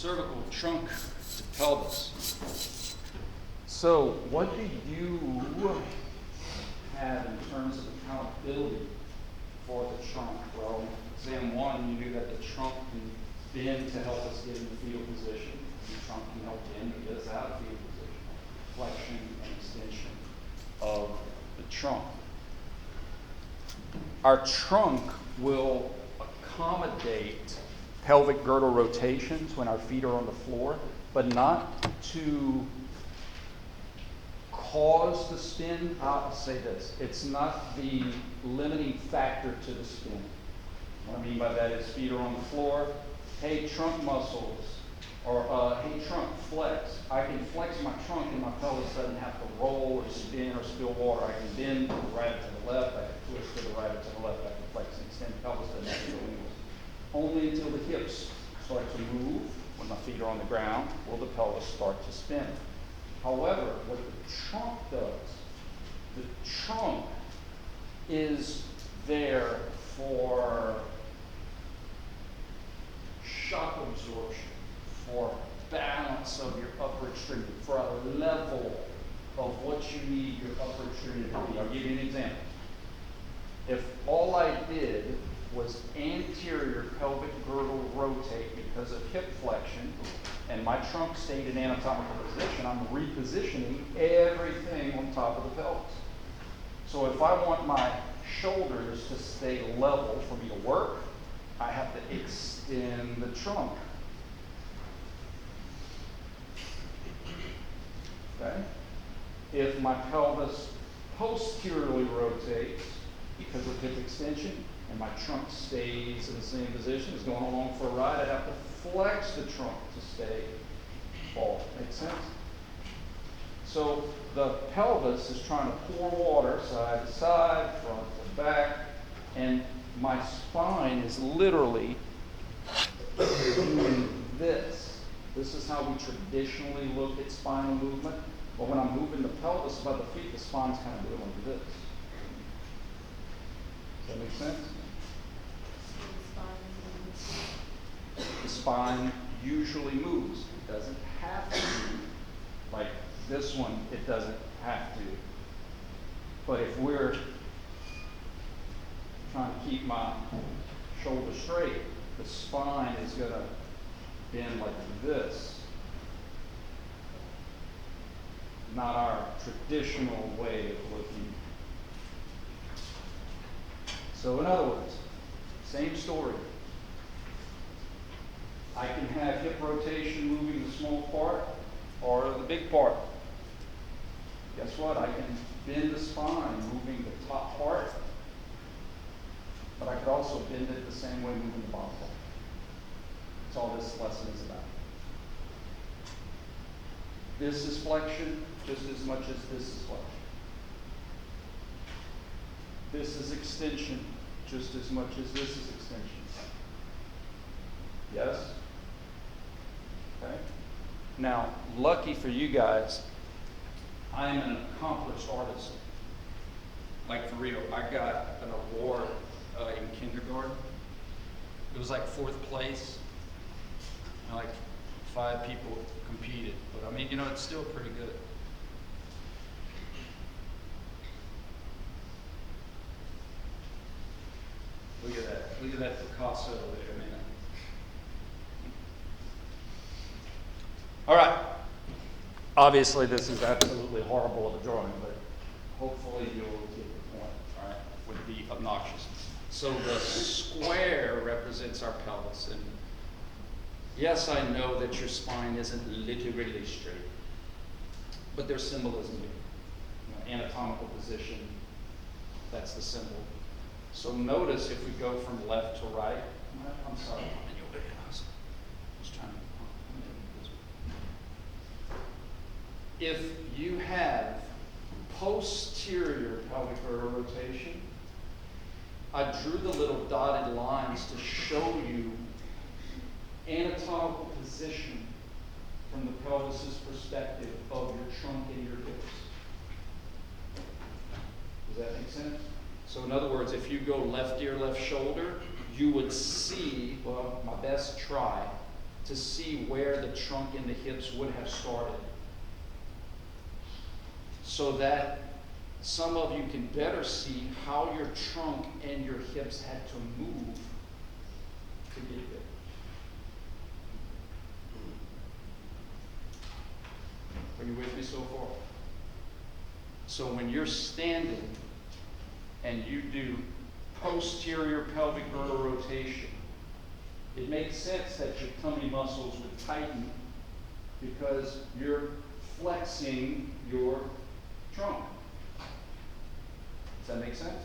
cervical trunk to pelvis. So what do you have in terms of accountability for the trunk? Well, exam one, you knew that the trunk can bend to help us get in the fetal position. The trunk can help bend to get us out of fetal position. Flexion and extension of the trunk. Our trunk will accommodate pelvic girdle rotations when our feet are on the floor, but not to cause the spin. I'll say this, it's not the limiting factor to the spin. What I mean by that is feet are on the floor, hey trunk muscles, or hey trunk flex. I can flex my trunk and my pelvis doesn't have to roll or spin or spill water. I can bend to the right or to the left, I can twist to the right or to the left, I can flex and extend. The pelvis doesn't have to go anywhere. Only until the hips start to move, when my feet are on the ground, will the pelvis start to spin. However, what the trunk does, the trunk is there for shock absorption, for balance of your upper extremity, for a level of what you need your upper extremity to be. I'll give you an example. If all I did was anterior pelvic girdle rotate because of hip flexion, and my trunk stayed in anatomical position, I'm repositioning everything on top of the pelvis. So if I want my shoulders to stay level for me to work, I have to extend the trunk. Okay? If my pelvis posteriorly rotates because of hip extension, and my trunk stays in the same position, is going along for a ride, I have to flex the trunk to stay forward. Make sense? So the pelvis is trying to pour water side to side, front to back, and my spine is literally doing this. This is how we traditionally look at spinal movement. But when I'm moving the pelvis above the feet, the spine's kind of doing like this. Does that make sense? The spine usually moves. It doesn't have to. Like this one, it doesn't have to. But if we're trying to keep my shoulder straight, the spine is going to bend like this. Not our traditional way of looking. So in other words, same story. I can have hip rotation moving the small part or the big part. Guess what? I can bend the spine moving the top part, but I could also bend it the same way moving the bottom part. That's all this lesson is about. This is flexion just as much as this is flexion. This is extension just as much as this is extension. Yes? Okay. Now, lucky for you guys, I am an accomplished artist. Like for real, I got an award in kindergarten. It was like 4th place. And like 5 people competed. But I mean, you know, it's still pretty good. Look at that. Look at that Picasso there, man. All right. Obviously, this is absolutely horrible of a drawing, but hopefully you'll get the point, all right, with the obnoxiousness. So the square represents our pelvis. And yes, I know that your spine isn't literally straight, but there's symbolism here. Anatomical position, that's the symbol. So notice if we go from left to right, I'm sorry, I was trying to. If you have posterior pelvic girdle rotation, I drew the little dotted lines to show you anatomical position from the pelvis's perspective of your trunk and your hips. Does that make sense? So in other words, if you go left ear, left shoulder, you would see, well, my best try, to see where the trunk and the hips would have started, so that some of you can better see how your trunk and your hips had to move to get there. Are you with me so far? So when you're standing and you do posterior pelvic girdle rotation, it makes sense that your tummy muscles would tighten because you're flexing your trunk. Does that make sense?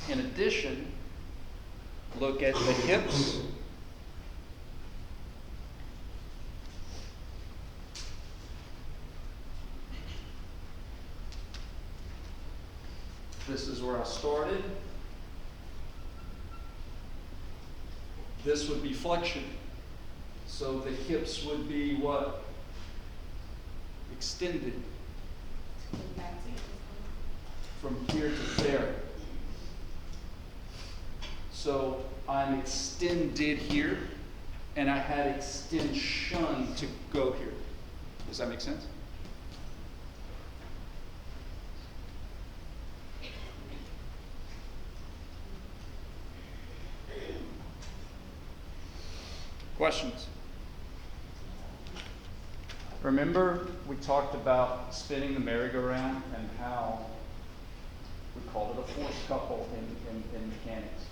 In addition, look at the hips. This is where I started. This would be flexion. So the hips would be what? Extended. From here to there. So I'm extended here, and I had extension to go here. Does that make sense? Questions? Remember, we talked about spinning the merry-go-round and how we called it a force couple in mechanics.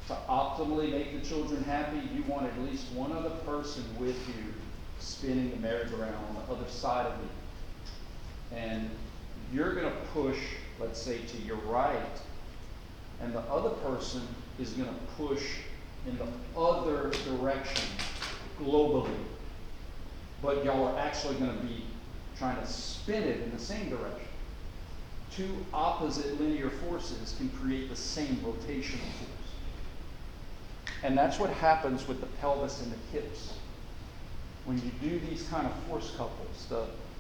To optimally make the children happy, you want at least one other person with you spinning the merry-go-round on the other side of it. And you're going to push, let's say, to your right, and the other person is going to push in the other direction globally. But y'all are actually going to be trying to spin it in the same direction. Two opposite linear forces can create the same rotational force. And that's what happens with the pelvis and the hips. When you do these kind of force couples,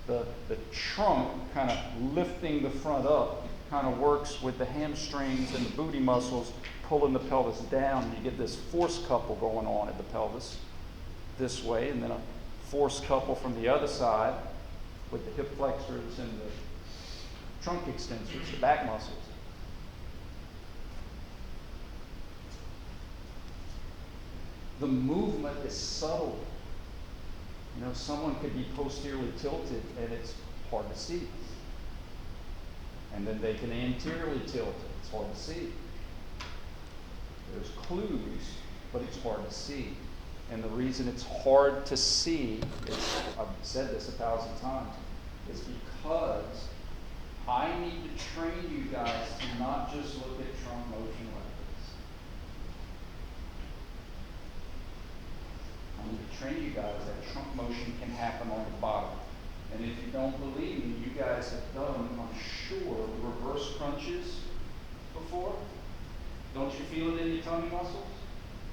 the trunk kind of lifting the front up kind of works with the hamstrings and the booty muscles pulling the pelvis down. You get this force couple going on at the pelvis this way, and then a force couple from the other side with the hip flexors and the trunk extensors, the back muscles. The movement is subtle. You know, someone could be posteriorly tilted and it's hard to see. And then they can anteriorly tilt it. It's hard to see. There's clues, but it's hard to see. And the reason it's hard to see, I've said this 1,000 times, is because I need to train you guys to not just look at trunk motion like this. I need to train you guys that trunk motion can happen on the bottom. And if you don't believe me, you guys have done, I'm sure, reverse crunches before. Don't you feel it in your tummy muscles?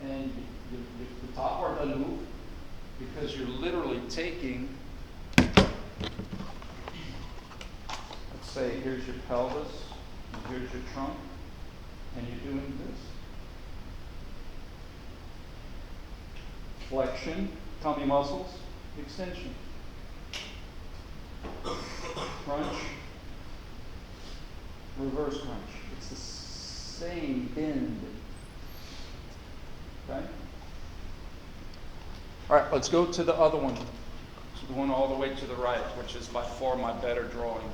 And the top part doesn't move because you're literally taking, let's say here's your pelvis, and here's your trunk, and you're doing this. Flexion, tummy muscles, extension. Crunch, reverse crunch. It's the same bend. Okay? All right, let's go to the other one. So the one all the way to the right, which is by far my better drawing.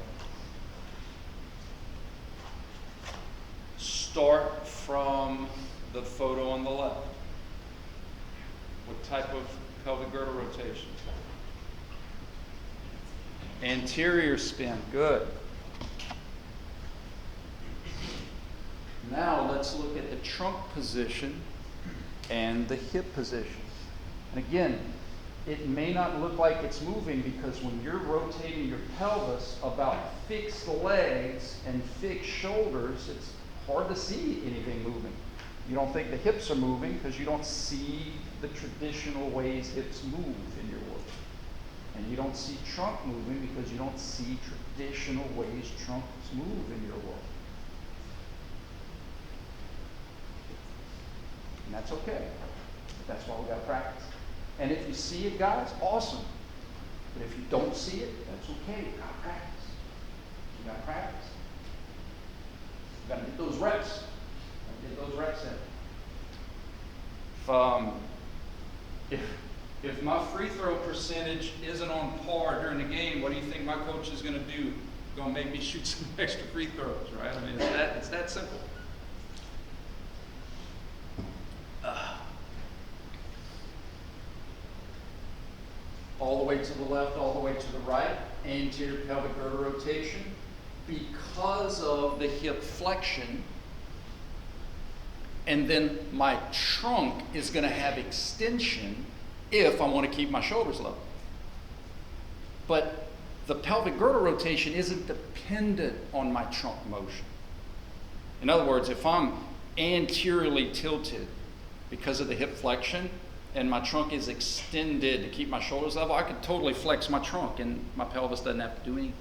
Start from the photo on the left. What type of pelvic girdle rotation? Anterior spin, good. Now let's look at the trunk position and the hip position. And again, it may not look like it's moving because when you're rotating your pelvis about fixed legs and fixed shoulders, it's hard to see anything moving. You don't think the hips are moving because you don't see the traditional ways hips move in your work. And you don't see trunk moving because you don't see traditional ways trunks move in your world. And that's okay. But that's why we got to practice. And if you see it, guys, awesome. But if you don't see it, that's okay. You got to practice. You got to practice. You got to get those reps. Get those reps in. If my free throw percentage isn't on par during the game, what do you think my coach is going to do? Going to make me shoot some extra free throws, right? I mean, it's that simple. All the way to the left, all the way to the right, anterior pelvic girdle rotation. Because of the hip flexion, and then my trunk is going to have extension if I want to keep my shoulders level. But the pelvic girdle rotation isn't dependent on my trunk motion. In other words, if I'm anteriorly tilted because of the hip flexion and my trunk is extended to keep my shoulders level, I could totally flex my trunk and my pelvis doesn't have to do anything.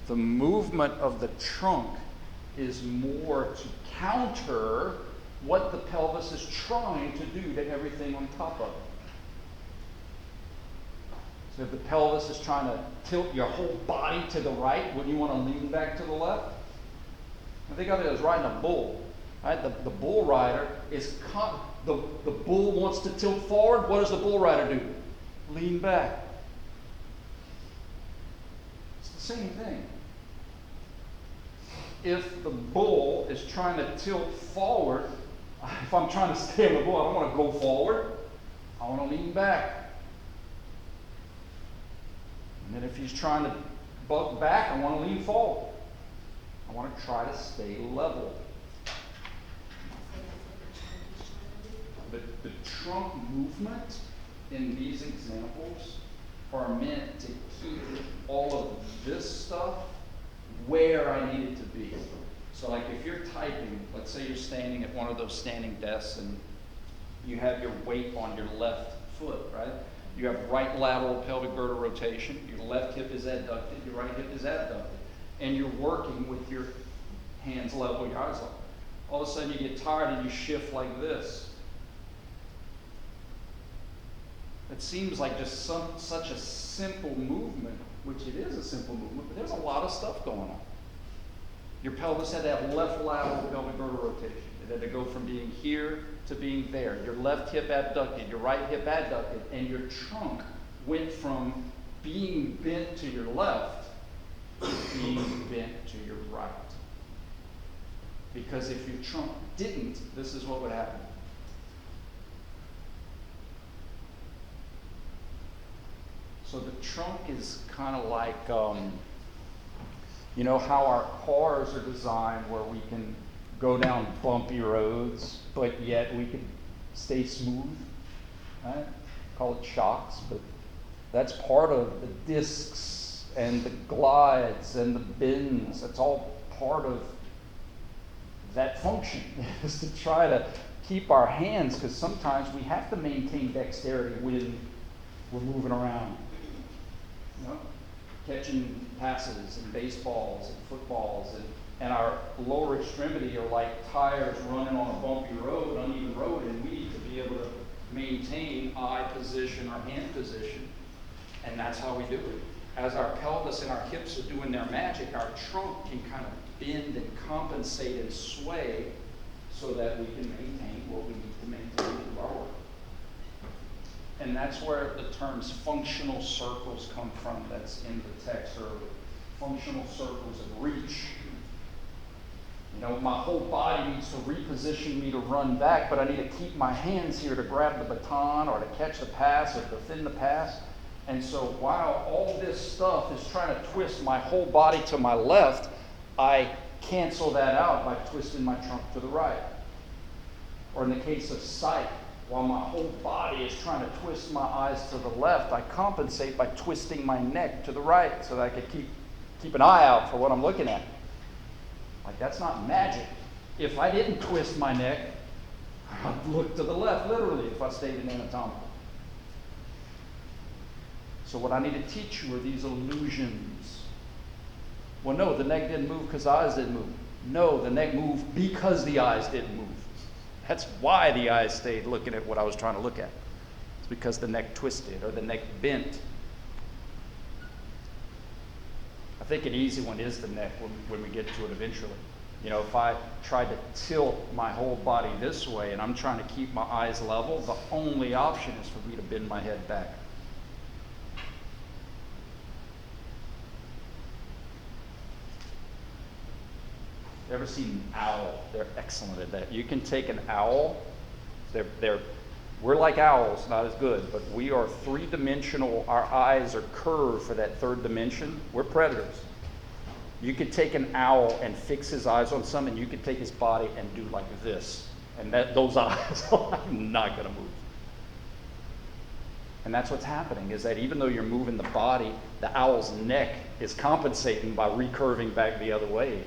The movement of the trunk is more to counter what the pelvis is trying to do to everything on top of it. So if the pelvis is trying to tilt your whole body to the right, wouldn't you want to lean back to the left? I think of it as riding a bull. Right? The bull rider is the bull wants to tilt forward. What does the bull rider do? Lean back. It's the same thing. If the bull is trying to tilt forward, if I'm trying to stay on the bull, I don't want to go forward. I want to lean back. And then if he's trying to buck back, I want to lean forward. I want to try to stay level. The trunk movement in these examples are meant to keep all of this stuff where I need it to be. So like if you're typing, let's say you're standing at one of those standing desks and you have your weight on your left foot, right? You have right lateral pelvic girdle rotation. Your left hip is adducted, your right hip is abducted. And you're working with your hands level, your eyes level. All of a sudden you get tired and you shift like this. It seems like just such a simple movement, which it is a simple movement, but there's a lot of stuff going on. Your pelvis had to have left lateral pelvic girdle rotation. It had to go from being here to being there. Your left hip abducted, your right hip adducted, and your trunk went from being bent to your left to being bent to your right. Because if your trunk didn't, this is what would happen. So the trunk is kind of like, you know how our cars are designed where we can go down bumpy roads, but yet we can stay smooth, right? Call it shocks, but that's part of the discs and the glides and the bends. That's all part of that function, is to try to keep our hands, because sometimes we have to maintain dexterity when we're moving around. You know, catching passes and baseballs and footballs, and our lower extremity are like tires running on a bumpy road, uneven road, and we need to be able to maintain eye position or hand position, and that's how we do it. As our pelvis and our hips are doing their magic, our trunk can kind of bend and compensate and sway so that we can maintain what we need to maintain in our work. And that's where the terms functional circles come from, that's in the text, or functional circles of reach. You know, my whole body needs to reposition me to run back, but I need to keep my hands here to grab the baton or to catch the pass or defend the pass. And so while all this stuff is trying to twist my whole body to my left, I cancel that out by twisting my trunk to the right. Or in the case of sight, while my whole body is trying to twist my eyes to the left, I compensate by twisting my neck to the right so that I could keep an eye out for what I'm looking at. Like, that's not magic. If I didn't twist my neck, I'd look to the left, literally, if I stayed in anatomical. So what I need to teach you are these illusions. Well, no, the neck didn't move because the eyes didn't move. No, the neck moved because the eyes didn't move. That's why the eyes stayed looking at what I was trying to look at. It's because the neck twisted or the neck bent. I think an easy one is the neck when we get to it eventually. You know, if I tried to tilt my whole body this way and I'm trying to keep my eyes level, the only option is for me to bend my head back. Ever seen an owl? They're excellent at that. You can take an owl. We're like owls, not as good, but we are three-dimensional. Our eyes are curved for that third dimension. We're predators. You could take an owl and fix his eyes on something. You could take his body and do like this, and those eyes are not going to move. And that's what's happening, is that even though you're moving the body, the owl's neck is compensating by recurving back the other way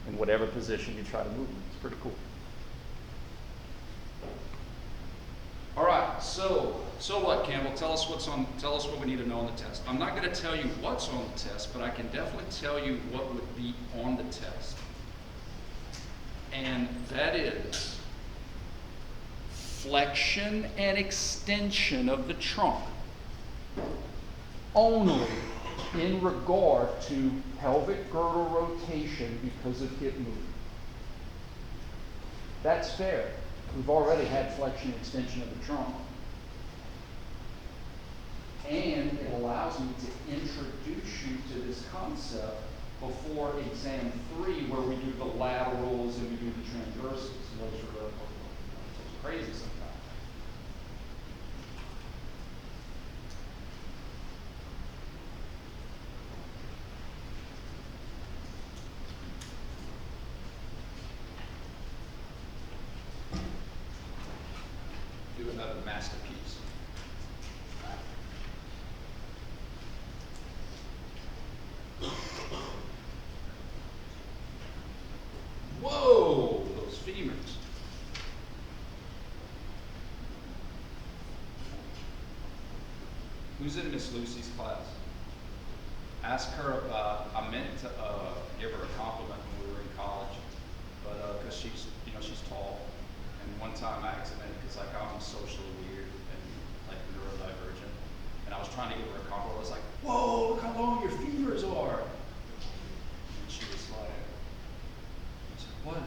in whatever position you try to move. It's pretty cool. All right, so what, Campbell? Tell us what we need to know on the test. I'm not going to tell you what's on the test, but I can definitely tell you what would be on the test. And that is flexion and extension of the trunk, only in regard to pelvic girdle rotation because of hip movement. That's fair. We've already had flexion and extension of the trunk. And it allows me to introduce you to this concept before exam 3, where we do the laterals and we do the transversals. Those are crazy sometimes. Do another masterpiece. Whoa, those femurs. Who's in Miss Lucy's class? Ask her about, I meant to give her a compliment when we were in college, but because she's tall. And one time I accidentally, because like I'm socially weird and like neurodivergent, and I was trying to give her a compliment. I was like, "Whoa, look how long your femurs are!" And she was like, I said, "What?" I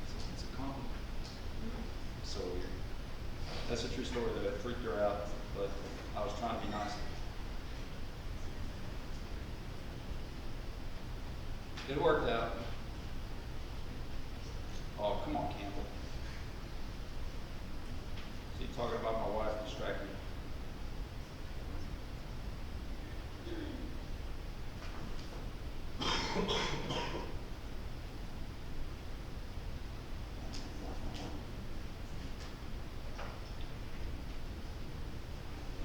said, "It's a compliment." So weird. That's a true story though. It freaked her out, but I was trying to be nice. It worked out. Oh, come on, Campbell. See, talking about my wife distracting me.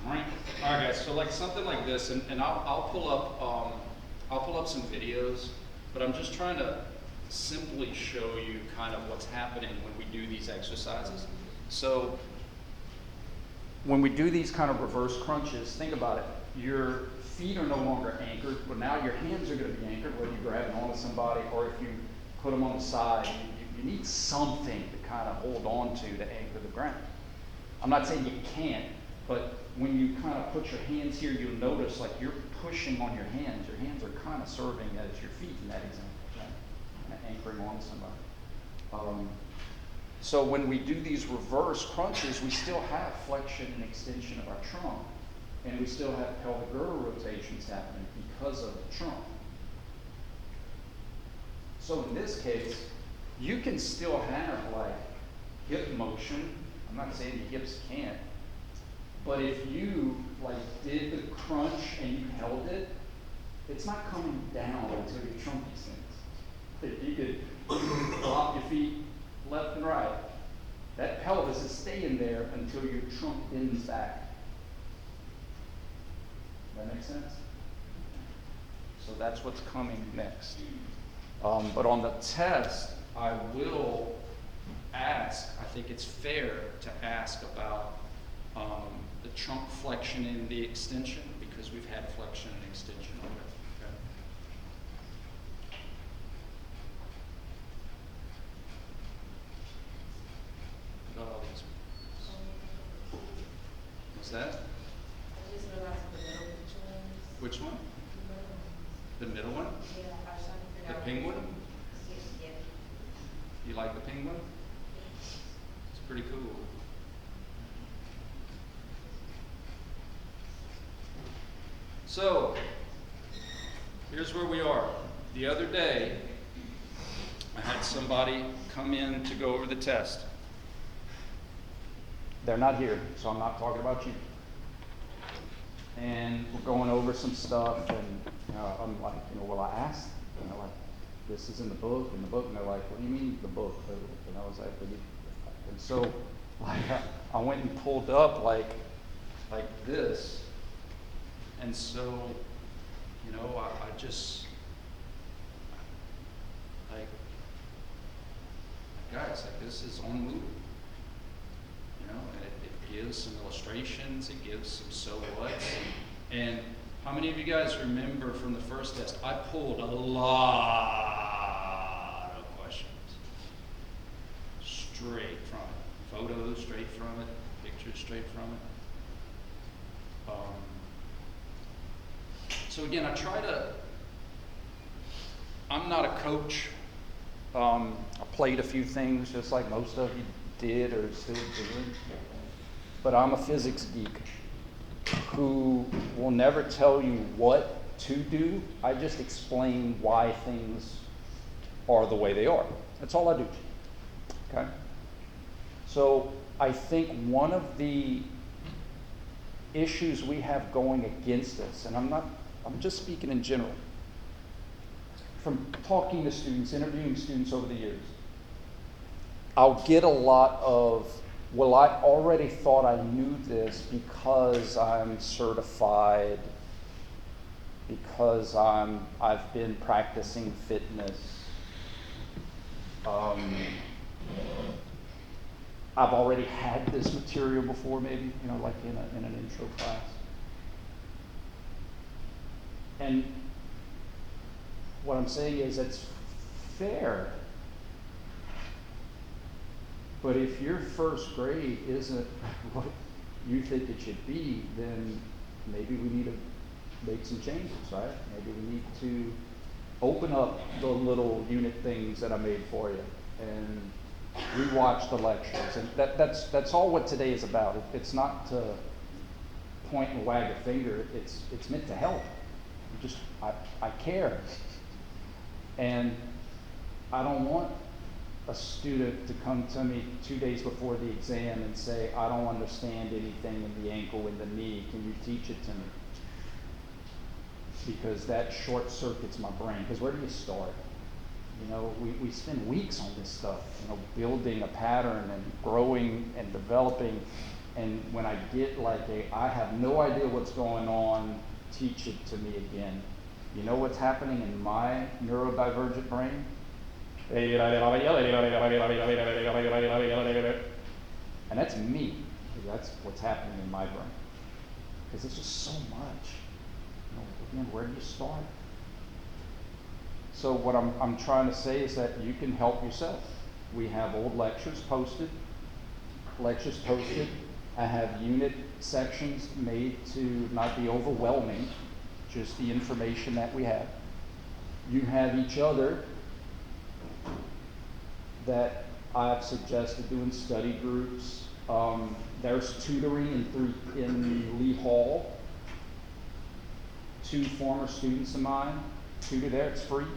All right, guys. So like something like this, and I'll pull up some videos, but I'm just trying to simply show you kind of what's happening when we do these exercises. So when we do these kind of reverse crunches, think about it. Your feet are no longer anchored, but now your hands are going to be anchored, whether you're grabbing onto somebody or if you put them on the side. You need something to kind of hold on to anchor the ground. I'm not saying you can't, but when you kind of put your hands here, you'll notice like you're pushing on your hands. Your hands are kind of serving as your feet in that example, right? Kind of anchoring onto somebody. So when we do these reverse crunches, we still have flexion and extension of our trunk, and we still have pelvic girdle rotations happening because of the trunk. So in this case, you can still have like hip motion. I'm not saying the hips can't, but if you like did the crunch and you held it, it's not coming down until your trunk extends. If you could flop your feet left and right, that pelvis is staying there until your trunk bends back. That makes sense? So that's what's coming next. But on the test, I will ask, I think it's fair to ask about the trunk flexion and the extension, because we've had flexion and extension already. Which one? The middle one? Yeah, I was trying to figure The out. penguin? Yeah. You like the penguin? It's pretty cool. So, here's where we are. The other day, I had somebody come in to go over the test. They're not here, so I'm not talking about you. And we're going over some stuff, and I'm like, well, I asked, like, this is in the book, and they're like, what do you mean the book? And I was like, and so, like, I went and pulled up like this, and so, I just, like, guys, like, this is on Moodle. It gives some illustrations, it gives some so whats. And how many of you guys remember from the first test, I pulled a lot of questions straight from it. Photos straight from it, pictures straight from it. So again, I'm not a coach. I played a few things just like most of you did or still doing. But I'm a physics geek who will never tell you what to do. I just explain why things are the way they are. That's all I do. Okay? So I think one of the issues we have going against us, and I'm just speaking in general, from talking to students, interviewing students over the years, I'll get a lot of, well, I already thought I knew this because I'm certified, because I've been practicing fitness. I've already had this material before, maybe, like in an intro class. And what I'm saying is it's fair. But if your first grade isn't what you think it should be, then maybe we need to make some changes, right? Maybe we need to open up the little unit things that I made for you and rewatch the lectures. And that's all what today is about. It's not to point and wag a finger. It's meant to help. I care. And I don't want a student to come to me 2 days before the exam and say, I don't understand anything in the ankle and the knee. Can you teach it to me? Because that short circuits my brain. Because where do you start? We spend weeks on this stuff, building a pattern and growing and developing. And when I get I have no idea what's going on, teach it to me again. You know what's happening in my neurodivergent brain? And that's me. That's what's happening in my brain. Because it's just so much. Again, where do you start? So what I'm trying to say is that you can help yourself. We have old lectures posted. I have unit sections made to not be overwhelming, just the information that we have. You have each other that I've suggested doing study groups. There's tutoring in Lee Hall. 2 former students of mine tutor there. It's free. Are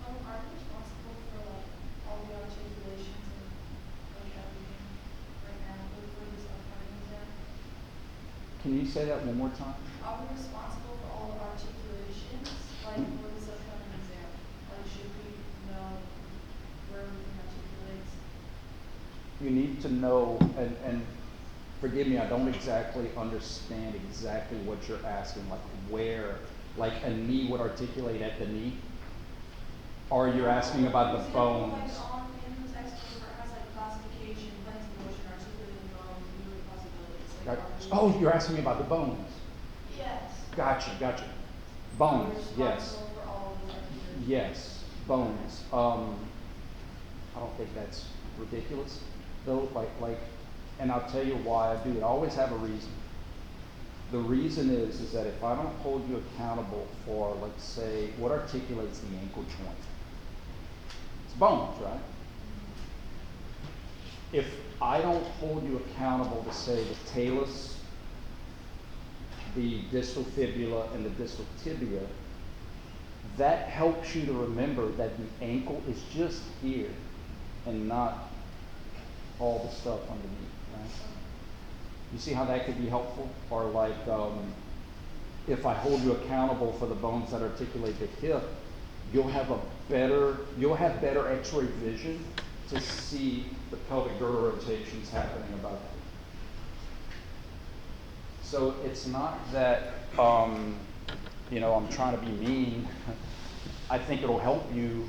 you responsible for all the articulations and everything right now for this upcoming exam? Can you say that one more time? Are we responsible for all the articulations for this upcoming exam? Should we know where we can articulate? You need to know, and forgive me, I don't exactly understand exactly what you're asking, where, a knee would articulate at the knee? Or you're asking about the bones? In the textbook it has classification, length, motion, articulating bones, moving possibilities. Oh, you're asking me about the bones? Yes. Gotcha. Are Bones, we yes. responsible for all of the articulations? Yes, bones. I don't think that's ridiculous, though. And I'll tell you why I do it. I always have a reason. The reason is that if I don't hold you accountable for, let's say, what articulates the ankle joint? It's bones, right? If I don't hold you accountable to say the talus, the distal fibula, and the distal tibia, that helps you to remember that the ankle is just here and not all the stuff underneath, right? You see how that could be helpful? Or like, if I hold you accountable for the bones that articulate the hip, you'll have better X-ray vision to see the pelvic girdle rotations happening about it. So it's not that, I'm trying to be mean. I think it'll help you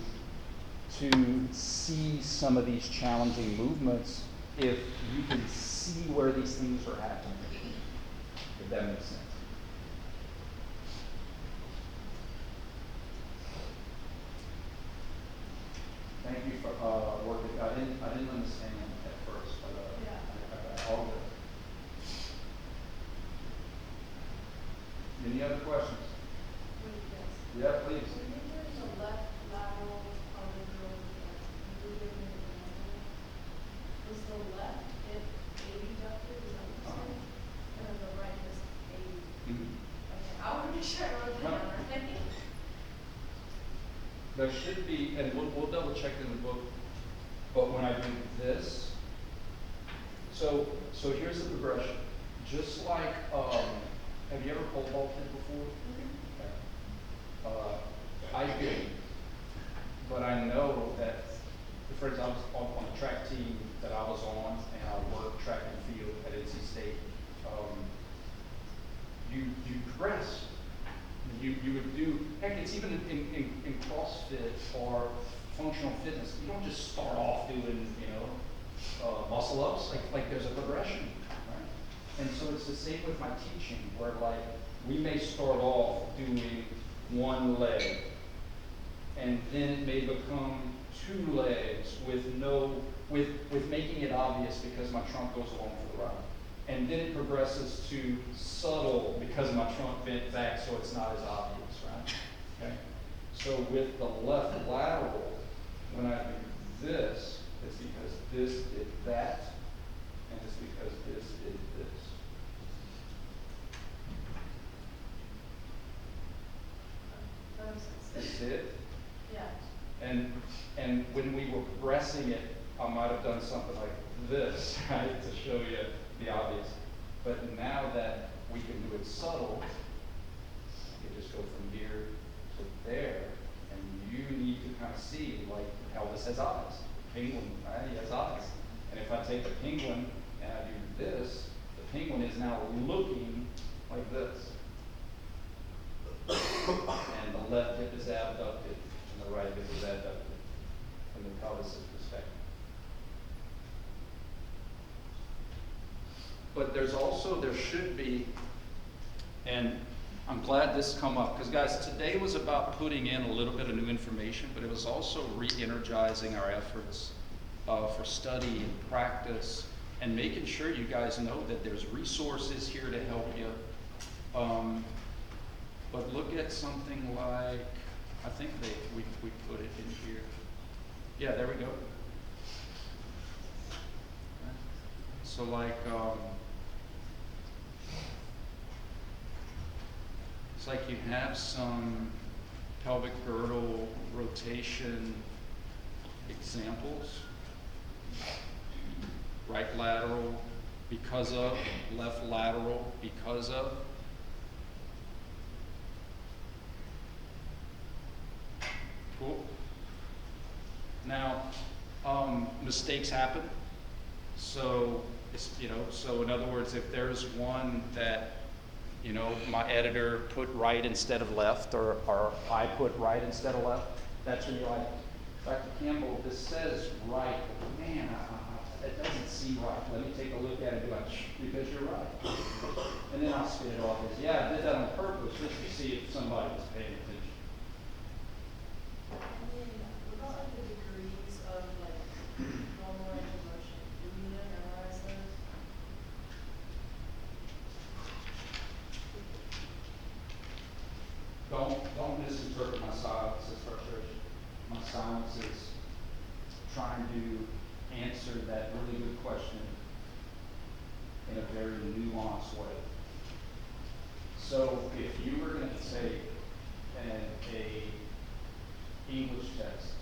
to see some of these challenging movements if you can see where these things are happening, if that makes sense. Thank you for working. I didn't understand at first, but Yeah. I got all of it. Any other questions? Yeah, please. So you there's a left lateral pelvic girdle that moving in the middle. Is the left hip abducted, is that what you're saying? And the right is AB? Mhm. Okay, I want to make sure I wrote that down right. There should be, and we'll double check in the book, but when I do this, so here's the progression. Just like, have you ever pole vaulted before? I did, but I know that, for example, on the track team that I was on, and I worked track and field at NC State, you progress. You would do, heck, it's even in CrossFit or functional fitness. You don't just start off doing, muscle ups. Like there's a progression, right? And so it's the same with my teaching, where like we may start off doing one leg, and then it may become two legs with making it obvious because my trunk goes along for the ride. And then it progresses to subtle because my trunk bent back so it's not as obvious, right? Okay. So with the left lateral, when I do this, it's because this did that, and it's because this did this. That makes sense. That's it. Yeah. And when we were progressing it, I might have done something like this, right, to show you the obvious. But now that we can do it subtle, you can just go from here to there, and you need to kind of see, like, Elvis has eyes. Penguin, right, he has eyes. And if I take the penguin and I do this, the penguin is now looking like this. And the left hip is abducted, and the right hip is abducted from the pelvis perspective. But there should be, and I'm glad this come up, because guys, today was about putting in a little bit of new information, but it was also re-energizing our efforts for study and practice, and making sure you guys know that there's resources here to help you. But look at something like, I think we put it in here. Yeah, there we go. So like, it's like you have some pelvic girdle rotation examples. Right lateral, because of, left lateral, because of. Cool. Now, mistakes happen. So, so in other words, if there's one that, my editor put right instead of left, or I put right instead of left, that's when you're like, Dr. Campbell, this says right, but man, it doesn't seem right. Let me take a look at it and be like, because you're right. And then I'll spit it off as, yeah, I did that on purpose, just to see if somebody was paying attention. What about the degrees of normal range of motion? Do we memorize those? don't misinterpret my silence as frustration. My silence is trying to answer that really good question in a very nuanced way. So if you were gonna take a English test,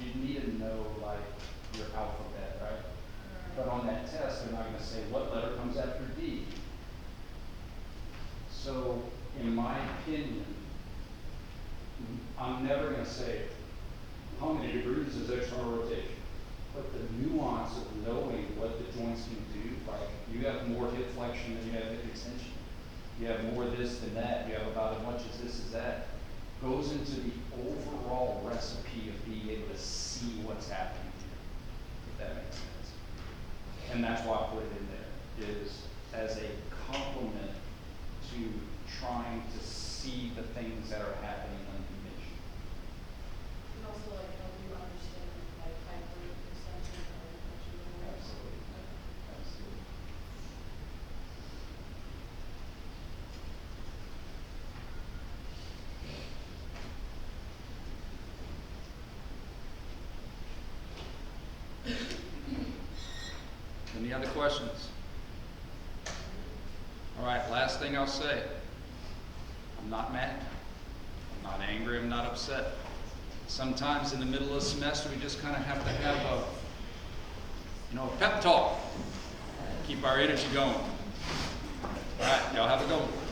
you'd need to know like your alphabet, right? But on that test, they're not gonna say what letter comes after D. So in my opinion, I'm never gonna say, how many degrees is external rotation? But the nuance of knowing what the joints can do, like you have more hip flexion than you have hip extension. You have more this than that, you have about as much as this as that, goes into the overall recipe of being able to see what's happening here, if that makes sense. And that's why I put it in there, is as a complement to trying to see the things that are happening unconventional. And also like help you understand like hyperextension or inflection. Absolutely. Absolutely. Any other questions? All right, last thing I'll say. I'm not mad. I'm not angry. I'm not upset. Sometimes in the middle of the semester, we just kind of have to have a pep talk. Keep our energy going. All right, y'all have a good one.